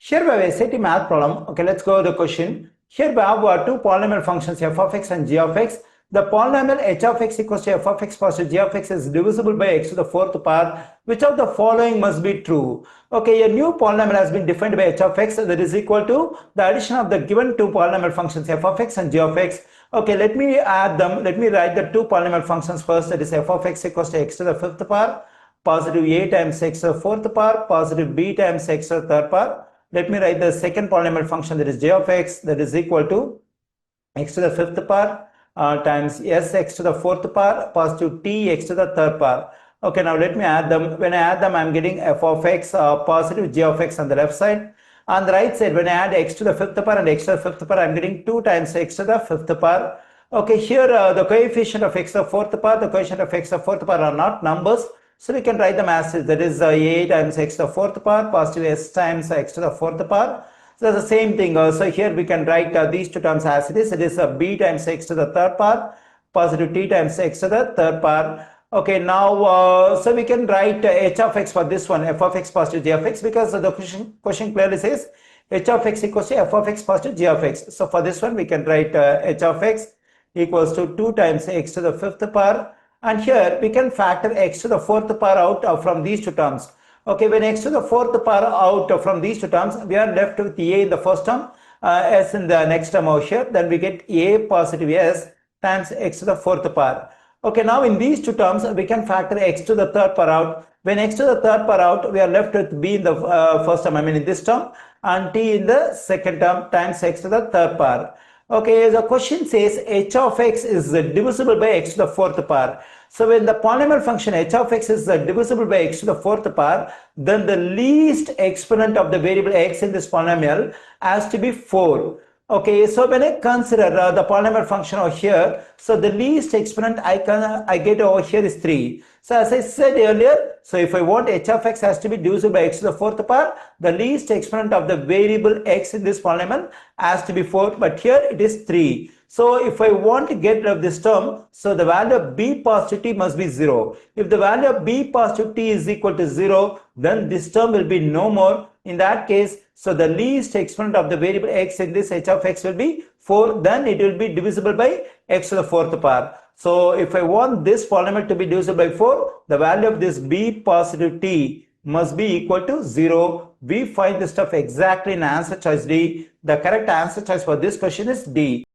Here we have a SAT math problem. Okay, let's go to the question. Here we have two polynomial functions f of x and g of x. The polynomial h of x equals to f of x plus g of x is divisible by x to the fourth power. Which of the following must be true? Okay, a new polynomial has been defined by h of x that is equal to the addition of the given two polynomial functions f of x and g of x. Okay, let me add them. Let me write the two polynomial functions first. That is f of x equals to x to the fifth power, positive a times x to the fourth power, positive b times x to the third power. Let me write the second polynomial function, that is j of x, that is equal to x to the fifth power times s x to the fourth power positive t x to the third power. Okay, now let me add them. When I add them, I'm getting f of x positive j of x on the left side. On the right side, when I add x to the fifth power and x to the fifth power, I'm getting 2 times x to the fifth power. Okay, here the coefficient of x to the fourth power, the coefficient of x to the fourth power are not numbers. So we can write them as is, that is a times x to the fourth power, positive s times x to the fourth power. So that's the same thing. So here we can write these two terms as it is. It is b times x to the third power, positive t times x to the third power. Okay, now so we can write h of x for this one, f of x positive g of x, because the question clearly says h of x equals to f of x positive g of x. So for this one we can write h of x equals to 2 times x to the fifth power. And here we can factor x to the fourth power out from these two terms. Okay, when x to the fourth power out from these two terms, we are left with a in the first term, s in the next term over here. Then we get a positive s times x to the fourth power. Okay, now in these two terms, we can factor x to the third power out. When x to the third power out, we are left with b in the first term, I mean in this term, and t in the second term times x to the third power. Okay, the question says h of x is divisible by x to the fourth power. So when the polynomial function h of x is divisible by x to the fourth power, then the least exponent of the variable x in this polynomial has to be 4. Okay, so when I consider the polynomial function over here, so the least exponent I get over here is 3. So as I said earlier, so if I want h of x has to be divisible by x to the fourth power, the least exponent of the variable x in this polynomial has to be 4, but here it is 3. So if I want to get rid of this term, so the value of b positive t must be 0. If the value of b positive t is equal to 0, then this term will be no more. In that case, so the least exponent of the variable x in this h of x will be 4, then it will be divisible by x to the fourth power. So if I want this polynomial to be divisible by 4, the value of this b positive t must be equal to 0. We find this stuff exactly in answer choice D. The correct answer choice for this question is D.